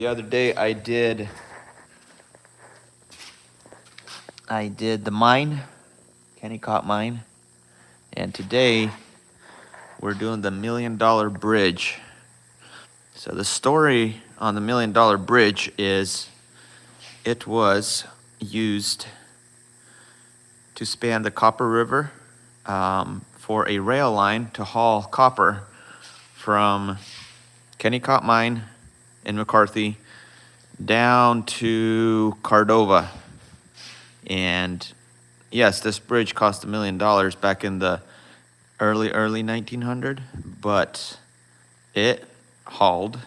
The other day I did the mine, Kennecott mine, and today we're doing the $1 million bridge. So the story on the $1 million bridge is it was used to span the Copper River for a rail line to haul copper from Kennecott mine in McCarthy down to Cordova. And yes, this bridge cost $1 million back in the early 1900, but it hauled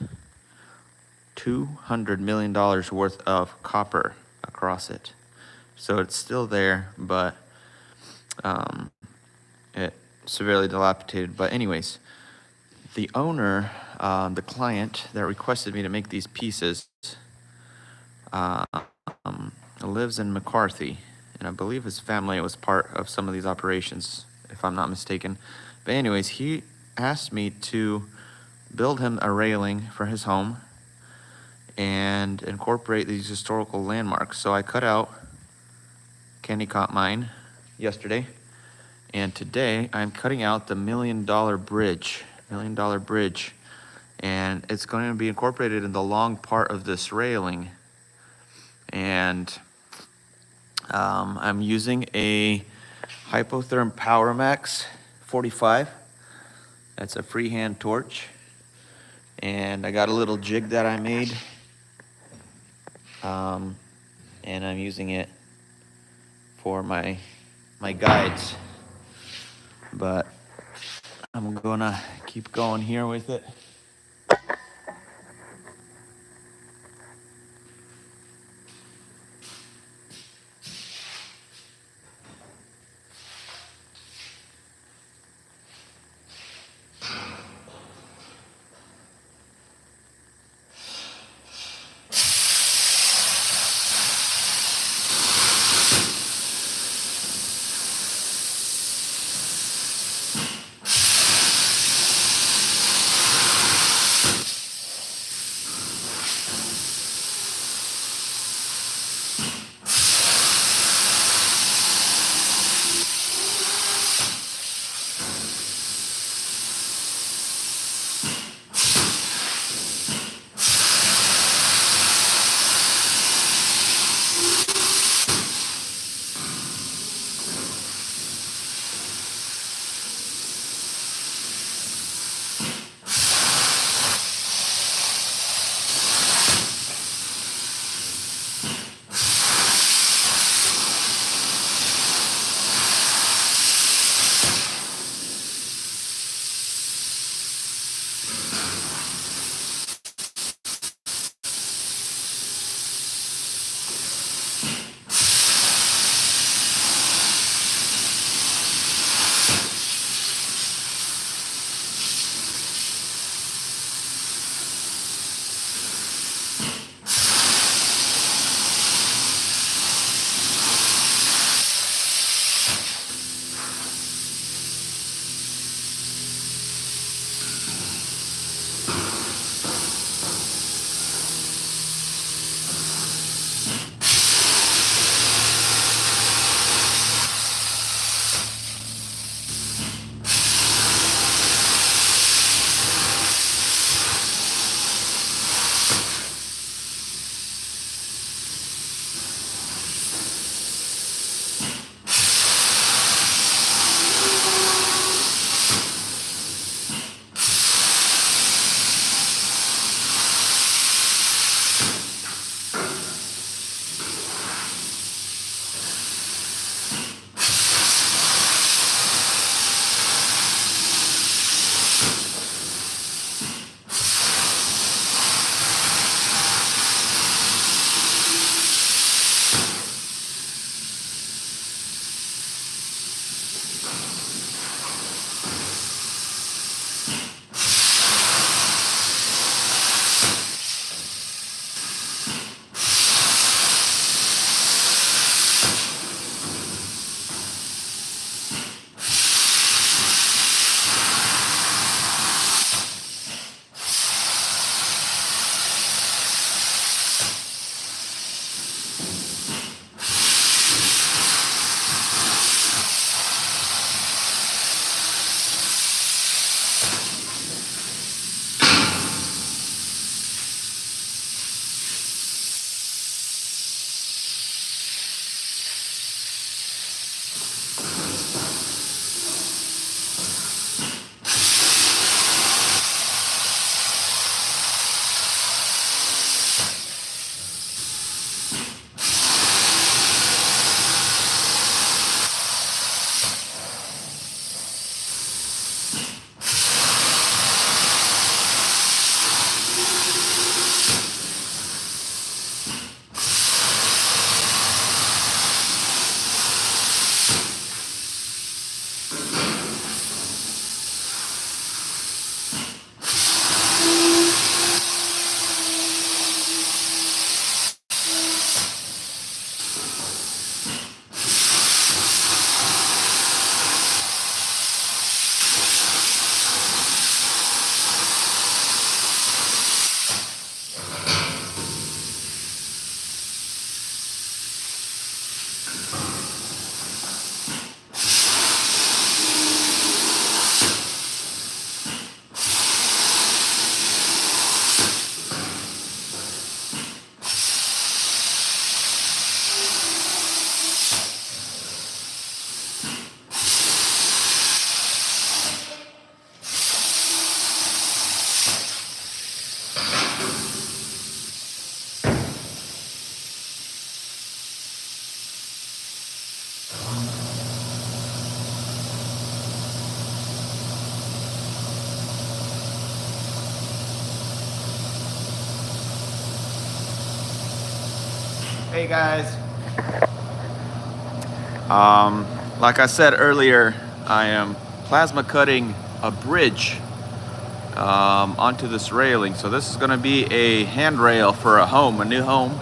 $200 million worth of copper across it. So it's still there, but it severely dilapidated. But anyways, the owner, the client that requested me to make these pieces, lives in McCarthy, and I believe his family was part of some of these operations, if I'm not mistaken. But anyways, he asked me to build him a railing for his home and incorporate these historical landmarks. So I cut out Kennecott mine yesterday, and today I'm cutting out the $1 million bridge, and it's going to be incorporated in the long part of this railing. And I'm using a Hypotherm PowerMax 45. That's a freehand torch. And I got a little jig that I made. And I'm using it for my guides. But I'm gonna keep going here with it. Hey guys. Like I said earlier, I am plasma cutting a bridge onto this railing. So this is going to be a handrail for a home, a new home.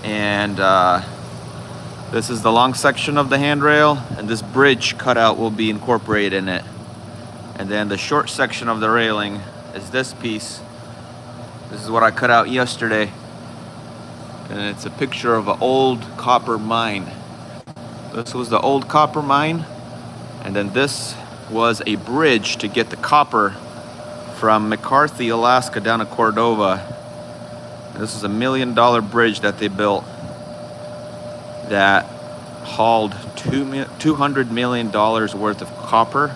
And this is the long section of the handrail, and this bridge cutout will be incorporated in it. And then the short section of the railing is this piece. This is what I cut out yesterday. And it's a picture of an old copper mine. This was the old copper mine. And then this was a bridge to get the copper from McCarthy, Alaska down to Cordova. This is $1 million bridge that they built that hauled $200 million worth of copper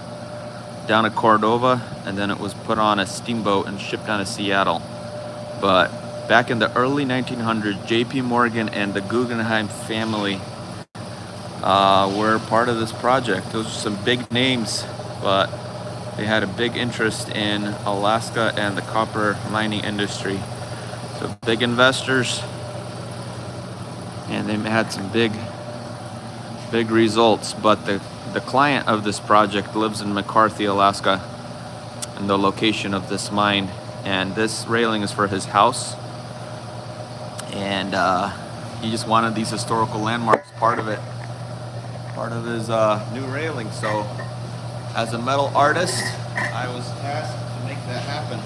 down to Cordova, and then it was put on a steamboat and shipped down to Seattle. But back in the early 1900s, JP Morgan and the Guggenheim family were part of this project. Those are some big names, but they had a big interest in Alaska and the copper mining industry. So big investors, and they had some big results. But the client of this project lives in McCarthy, Alaska, and the location of this mine. And this railing is for his house. And he just wanted these historical landmarks part of it, part of his new railing. So as a metal artist, I was tasked to make that happen.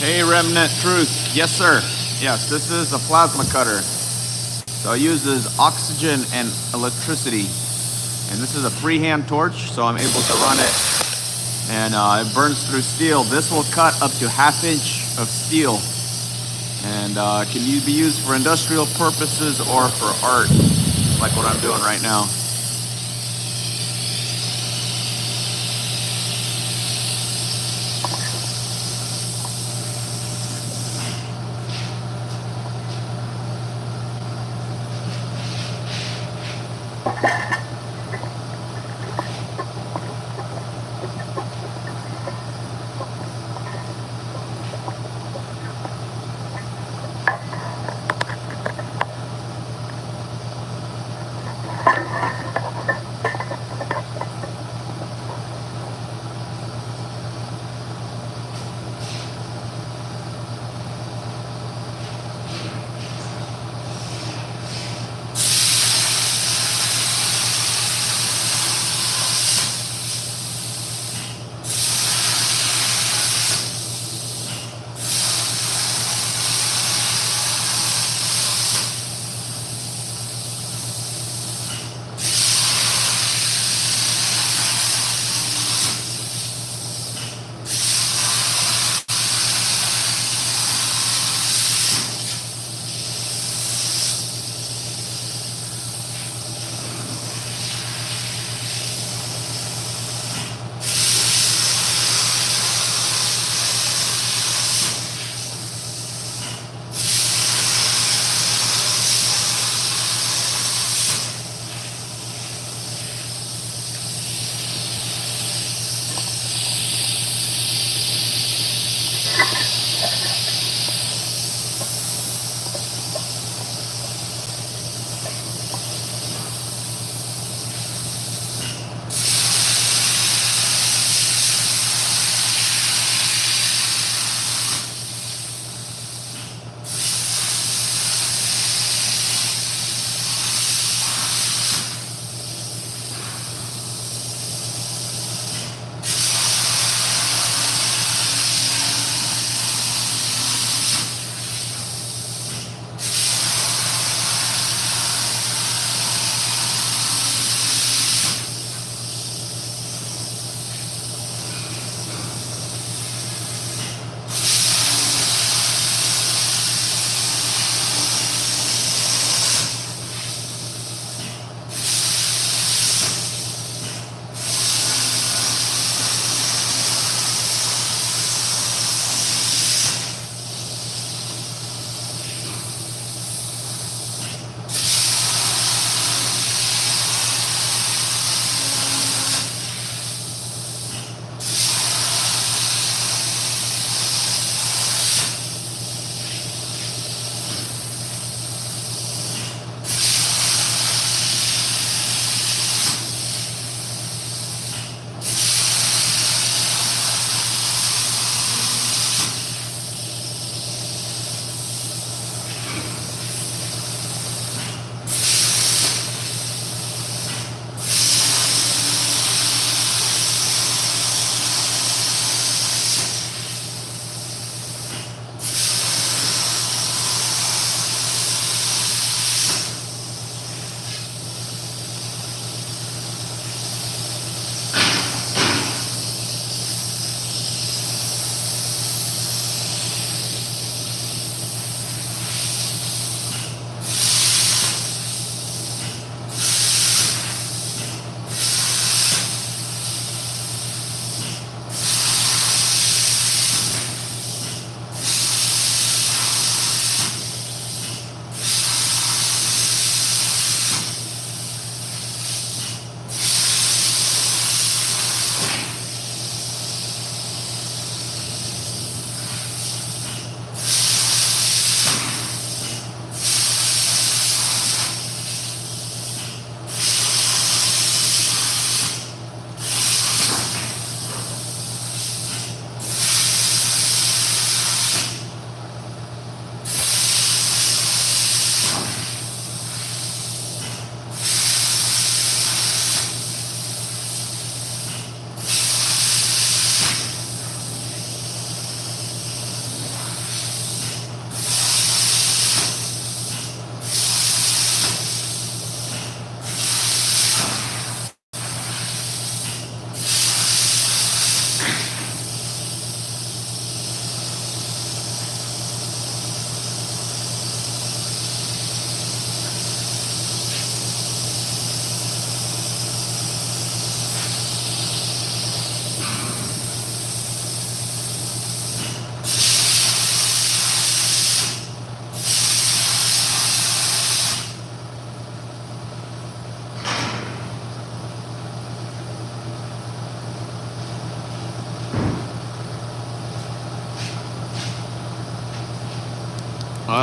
Hey, Remnant Truth. Yes, sir. Yes, this is a plasma cutter. So it uses oxygen and electricity. And this is a freehand torch, so I'm able to run it. And it burns through steel. This will cut up to 1/2 inch of steel. And can be used for industrial purposes or for art, like what I'm doing right now.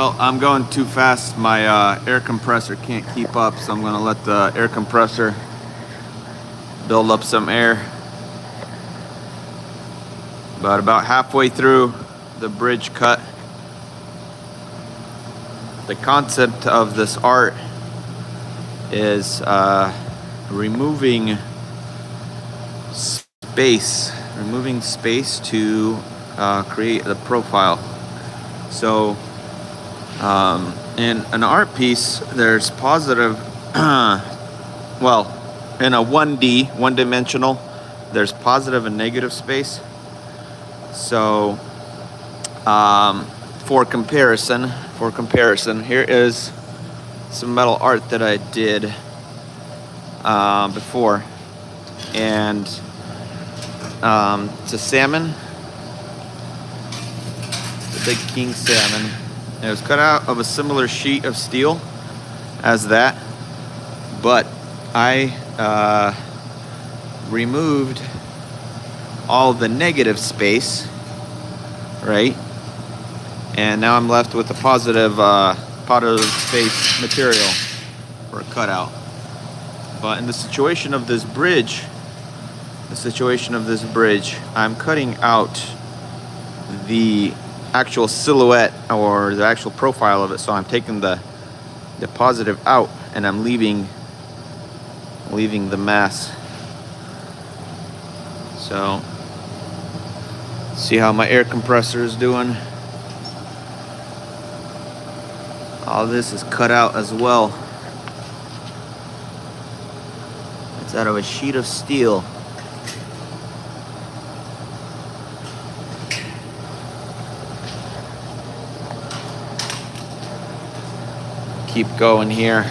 Well, I'm going too fast. My air compressor can't keep up, so I'm going to let the air compressor build up some air. But about halfway through the bridge cut, the concept of this art is removing space to create the profile. So in an art piece, there's positive, well, in a 1D, one-dimensional, there's positive and negative space. So for comparison, here is some metal art that I did before, and it's a salmon, the big king salmon. It was cut out of a similar sheet of steel as that, but I removed all the negative space, right? And now I'm left with a positive space material for a cutout. But in the situation of this bridge, I'm cutting out the actual silhouette or the actual profile of it. So I'm taking the positive out and I'm leaving the mass. So see how my air compressor is doing. All this is cut out as well. It's out of a sheet of steel. Keep going here.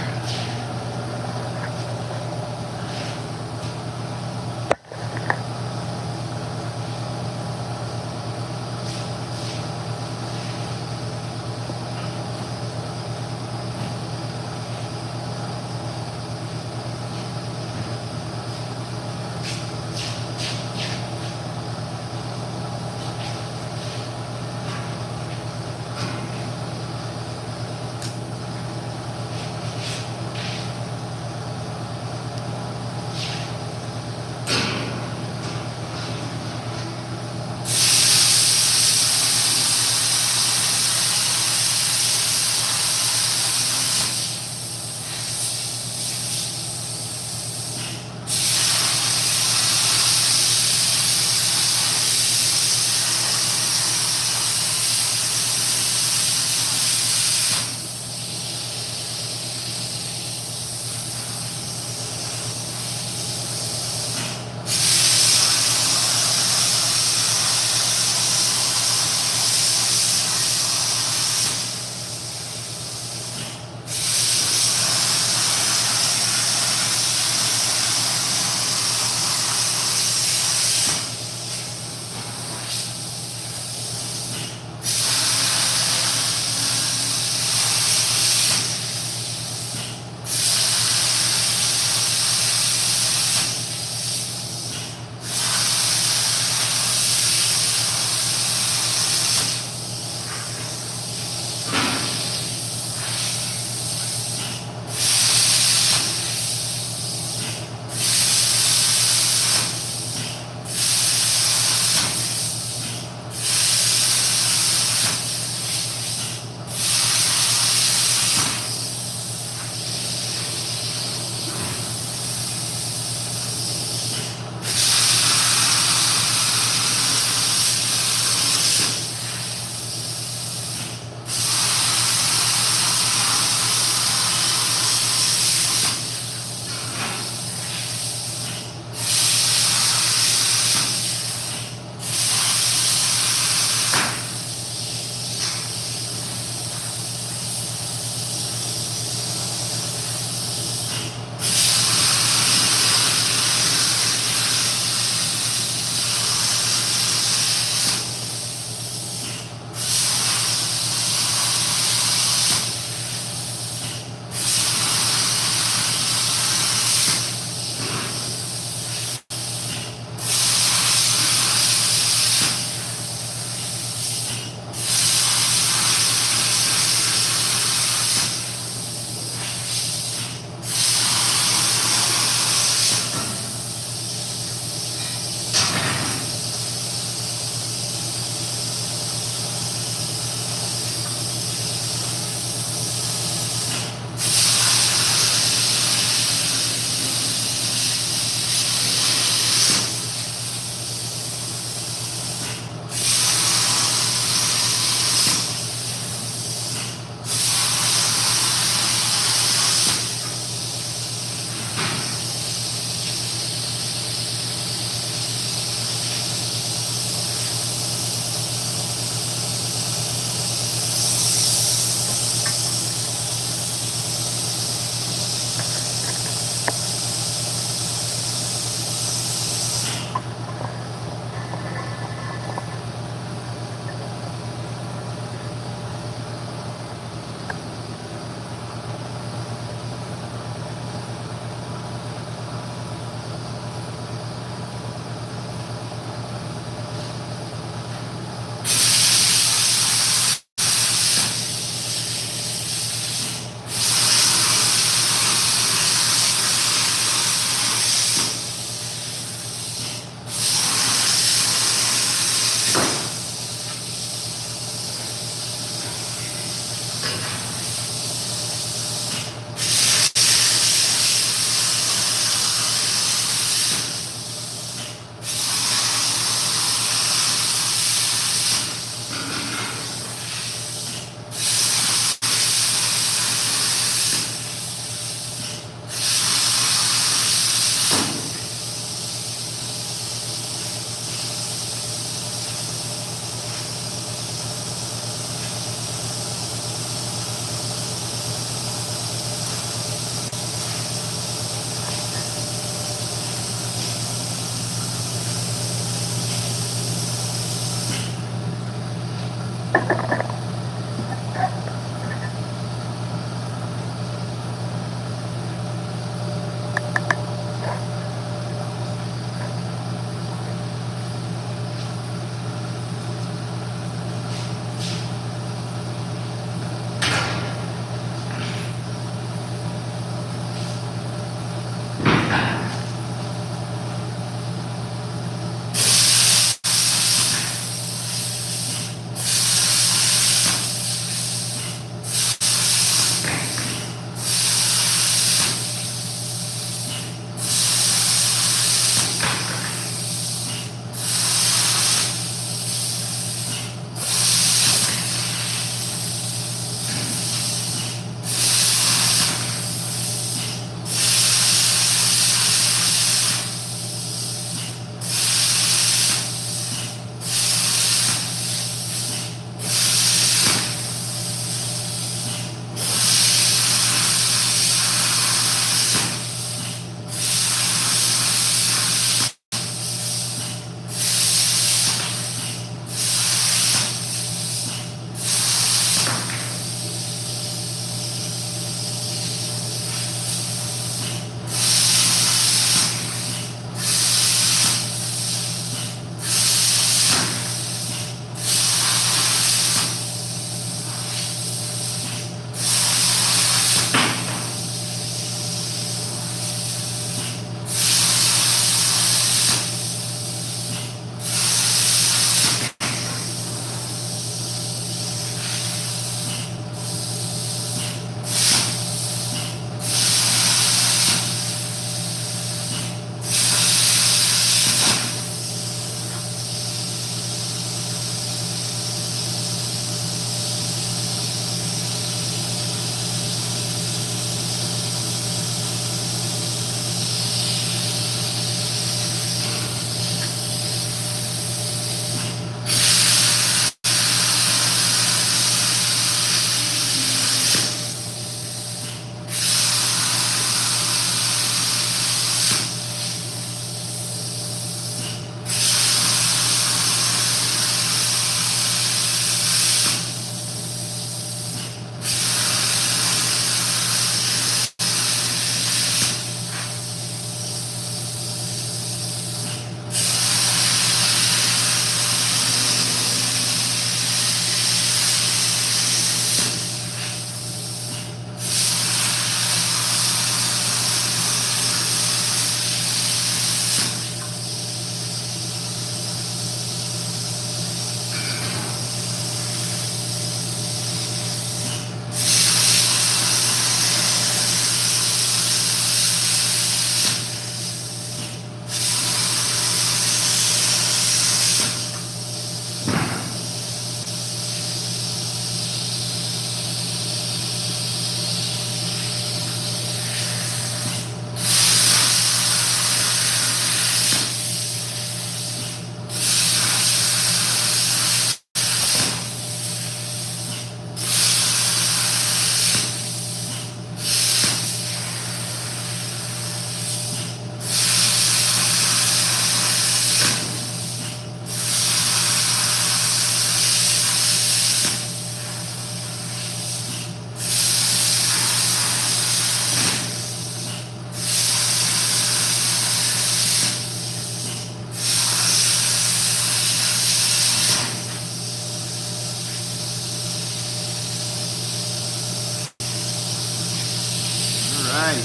Alright. We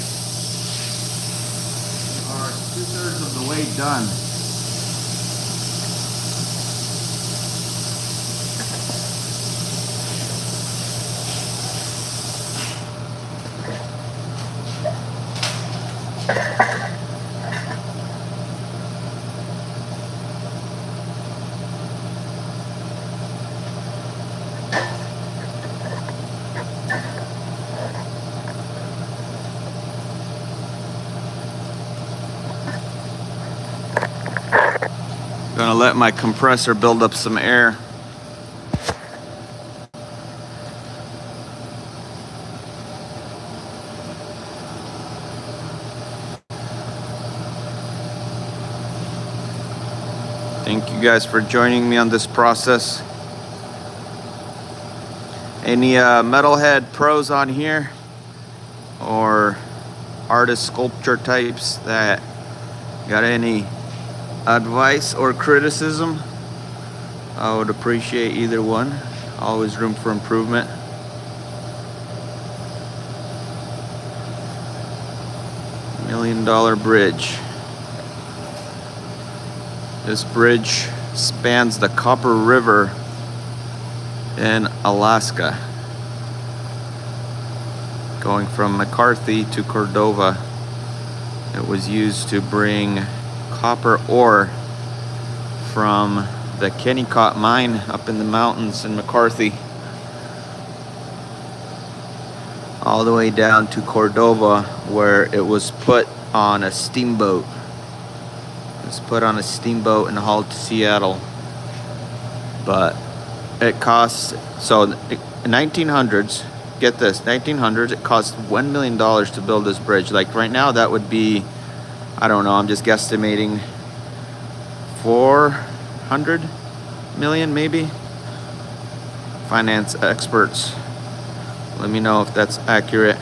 are 2/3 of the way done. Gonna let my compressor build up some air. Thank you guys for joining me on this process. Any metalhead pros on here or artist sculpture types that got any advice or criticism? I would appreciate either one. Always room for improvement. $1 Million bridge. This bridge spans the Copper River in Alaska, going from McCarthy to Cordova. It was used to bring copper ore from the Kennecott mine up in the mountains in McCarthy all the way down to Cordova, where it was put on a steamboat. It was put on a steamboat and hauled to Seattle. But it costs, so in 1900s, get this, 1900s, it cost $1 million to build this bridge. Like right now, that would be, I don't know, I'm just guesstimating 400 million maybe. Finance experts, let me know if that's accurate.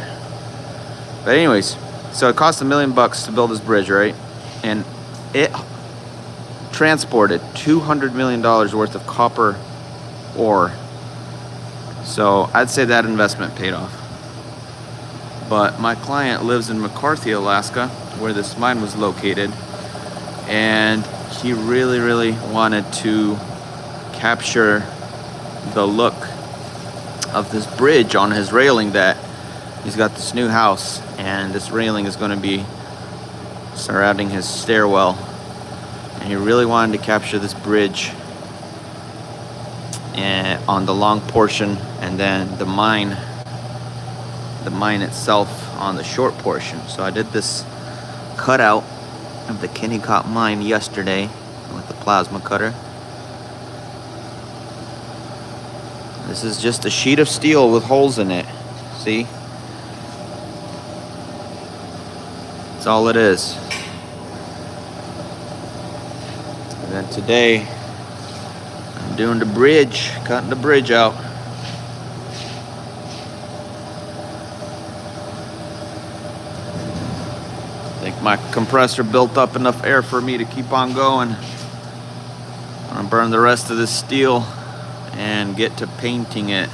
But anyways, so it cost $1 million to build this bridge, right? And it transported $200 million worth of copper ore. So I'd say that investment paid off. But my client lives in McCarthy, Alaska, where this mine was located, and he really wanted to capture the look of this bridge on his railing. That he's got this new house, and this railing is going to be surrounding his stairwell, and he really wanted to capture this bridge and on the long portion, and then the mine itself on the short portion. So I did this cutout of the Kennecott mine yesterday with the plasma cutter. This is just a sheet of steel with holes in it. See? That's all it is. And then today, I'm doing the bridge, cutting the bridge out. I think my compressor built up enough air for me to keep on going. I'm gonna burn the rest of this steel and get to painting it.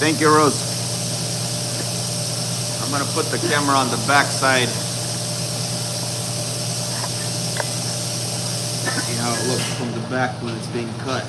Thank you, Rose. I'm gonna put the camera on the back side. See how it looks from the back when it's being cut.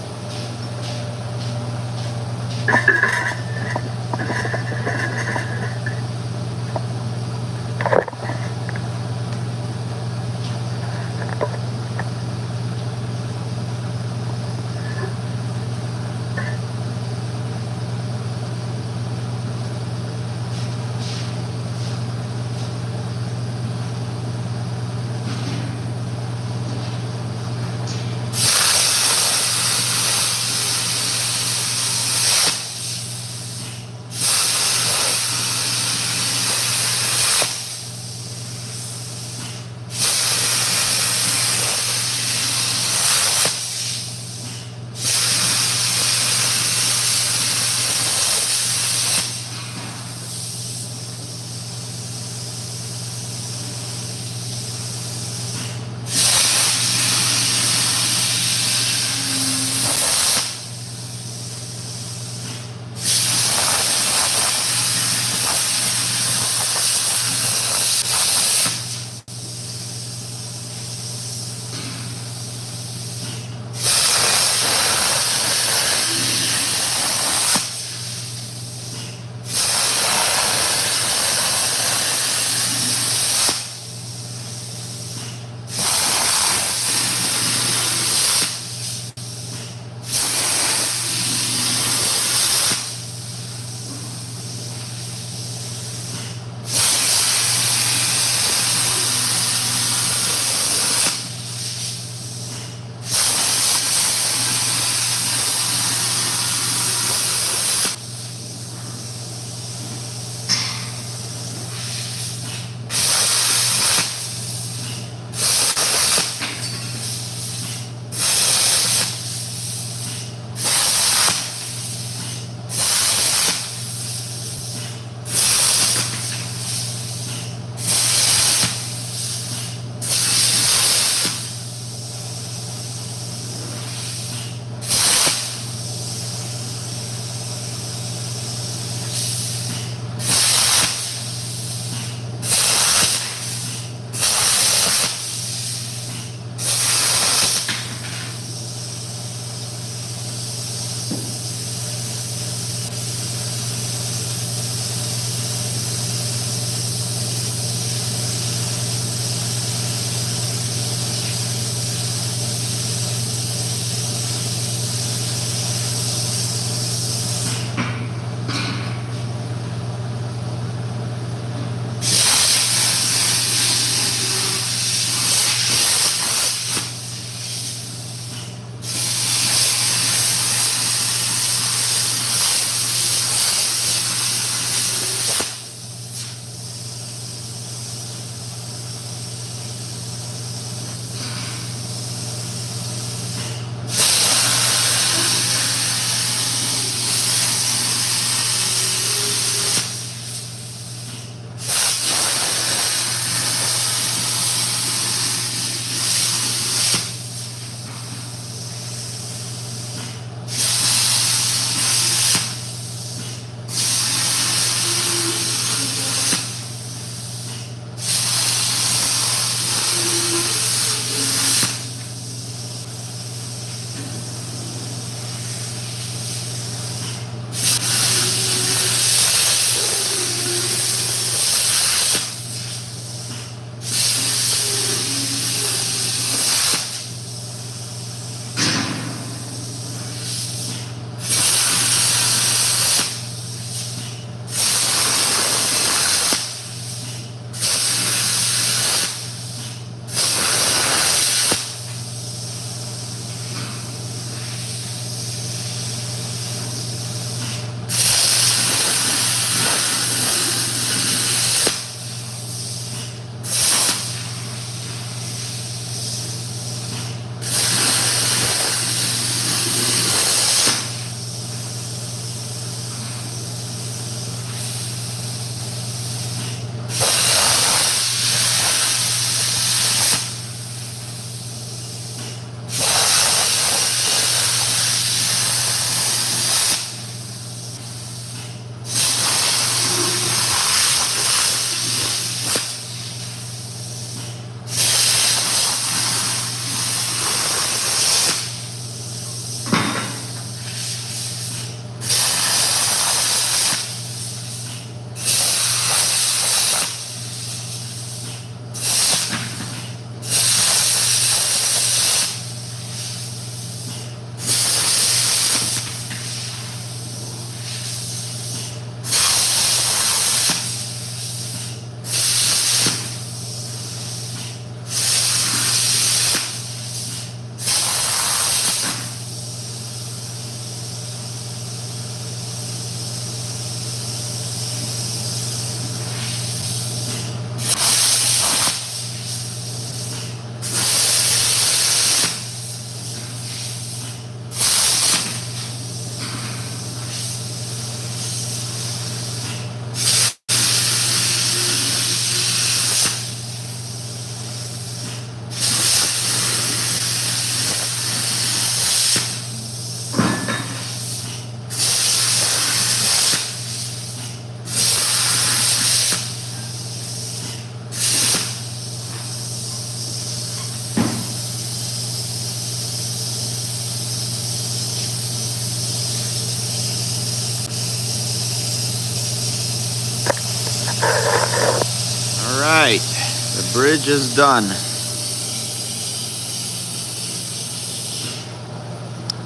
All right, the bridge is done.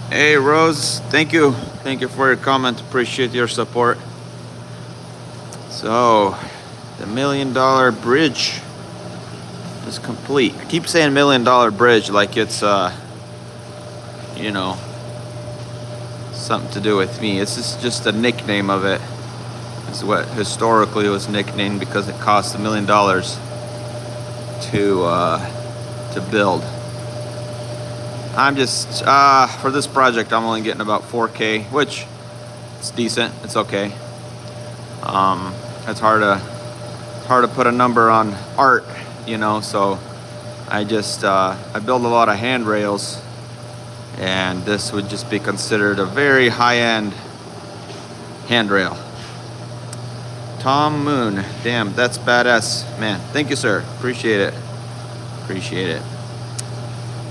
Hey Rose, thank you for your comment. Appreciate your support. So the $1 million bridge is complete. I keep saying $1 million bridge like it's you know, something to do with me. This is just a nickname of it. It's what historically it was nicknamed because it cost $1 million to build. I'm just for this project I'm only getting about 4K, which it's decent. It's okay. It's hard to put a number on art, you know. So I just I build a lot of handrails, and this would just be considered a very high-end handrail. Tom Moon, damn, that's badass, man. Thank you, sir. Appreciate it.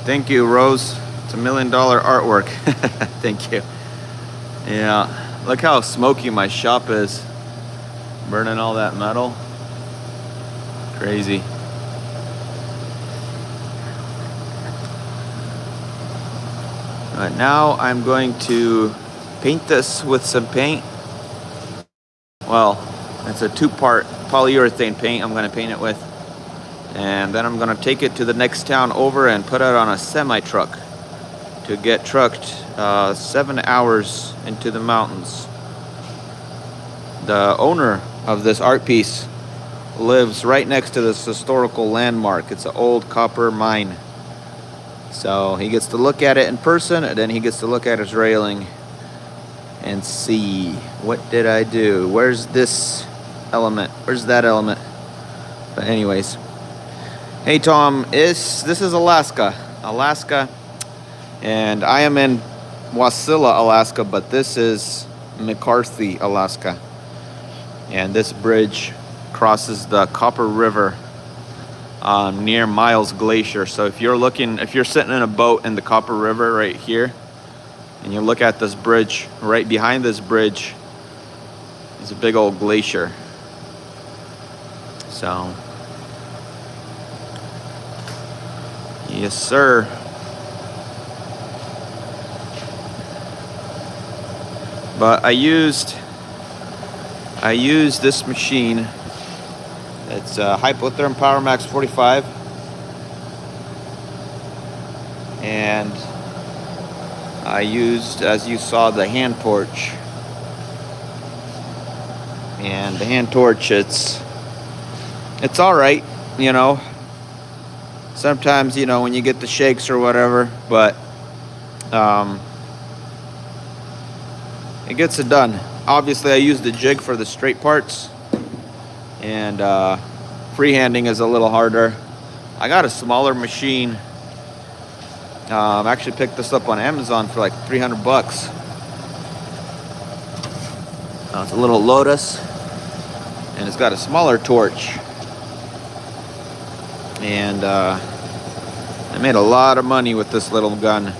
Thank you, Rose. It's $1 million artwork. Thank you. Yeah, look how smoky my shop is. Burning all that metal. Crazy. But now I'm going to paint this with some paint. Well, it's a 2-part polyurethane paint I'm going to paint it with. And then I'm going to take it to the next town over and put it on a semi-truck to get trucked 7 hours into the mountains. The owner of this art piece lives right next to this historical landmark. It's an old copper mine. So he gets to look at it in person, and then he gets to look at his railing and see, what did I do? Where's this element? Where's that element? But anyways, hey Tom, this is Alaska, and I am in Wasilla, Alaska, but this is McCarthy, Alaska, and this bridge crosses the Copper River near Miles Glacier. So if you're sitting in a boat in the Copper River right here, and you look at this bridge, right behind this bridge is a big old glacier. So, yes, sir. But I used this machine. It's a Hypotherm Power Max 45, and I used, as you saw, the hand torch. And the hand torch, it's all right, you know. Sometimes, you know, when you get the shakes or whatever, but it gets it done. Obviously, I used the jig for the straight parts, and freehanding is a little harder. I got a smaller machine. I actually picked this up on Amazon for like $300. It's a little Lotus, and it's got a smaller torch. And I made a lot of money with this little gun.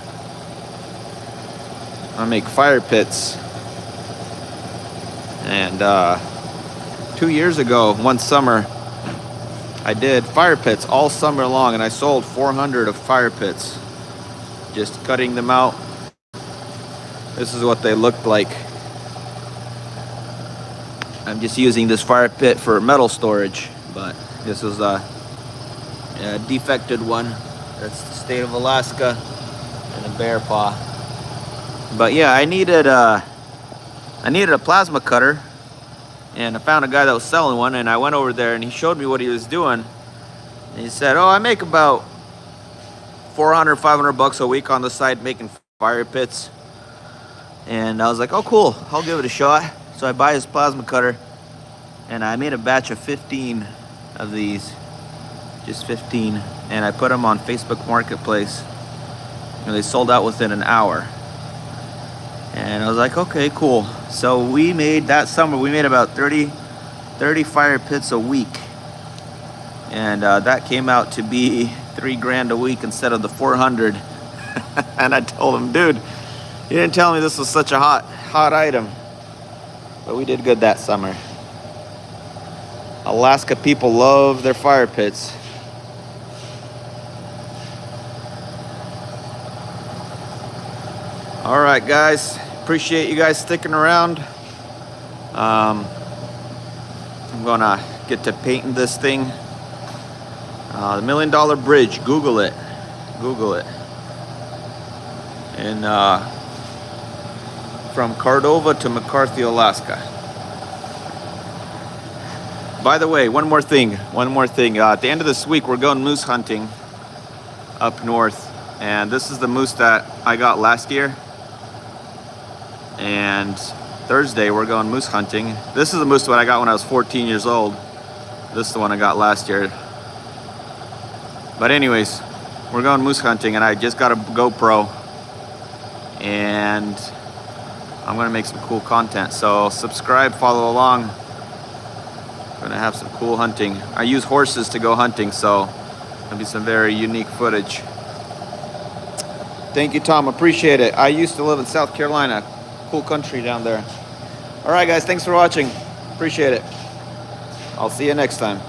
I make fire pits. And 2 years ago, one summer, I did fire pits all summer long, and I sold 400 of fire pits. Just cutting them out. This is what they looked like. I'm just using this fire pit for metal storage, but this is a defected one. That's the state of Alaska and a bear paw. But yeah, I needed a plasma cutter, and I found a guy that was selling one, and I went over there and he showed me what he was doing. And he said, "Oh, I make about $400-500 a week on the side making fire pits." And I was like, "Oh, cool, I'll give it a shot." So I buy his plasma cutter, and I made a batch of 15 of these, just 15, and I put them on Facebook Marketplace, and they sold out within an hour. And I was like, okay, cool. So we made, that summer, we made about 30 fire pits a week. And that came out to be $3,000 a week instead of the 400. And I told him, dude, you didn't tell me this was such a hot item. But we did good that summer. Alaska people love their fire pits. All right, guys. Appreciate you guys sticking around. I'm gonna get to painting this thing. The $1 Million Bridge. Google it. Google it. And from Cordova to McCarthy, Alaska. By the way, one more thing. At the end of this week, we're going moose hunting up north, and this is the moose that I got last year. And Thursday, we're going moose hunting. This is the moose that I got when I was 14 years old. This is the one I got last year. But anyways, we're going moose hunting, and I just got a GoPro, and I'm gonna make some cool content. So subscribe, follow along. I'm gonna have some cool hunting. I use horses to go hunting, so there'll be some very unique footage. Thank you, Tom. Appreciate it. I used to live in South Carolina. Cool country down there. All right, guys. Thanks for watching. Appreciate it. I'll see you next time.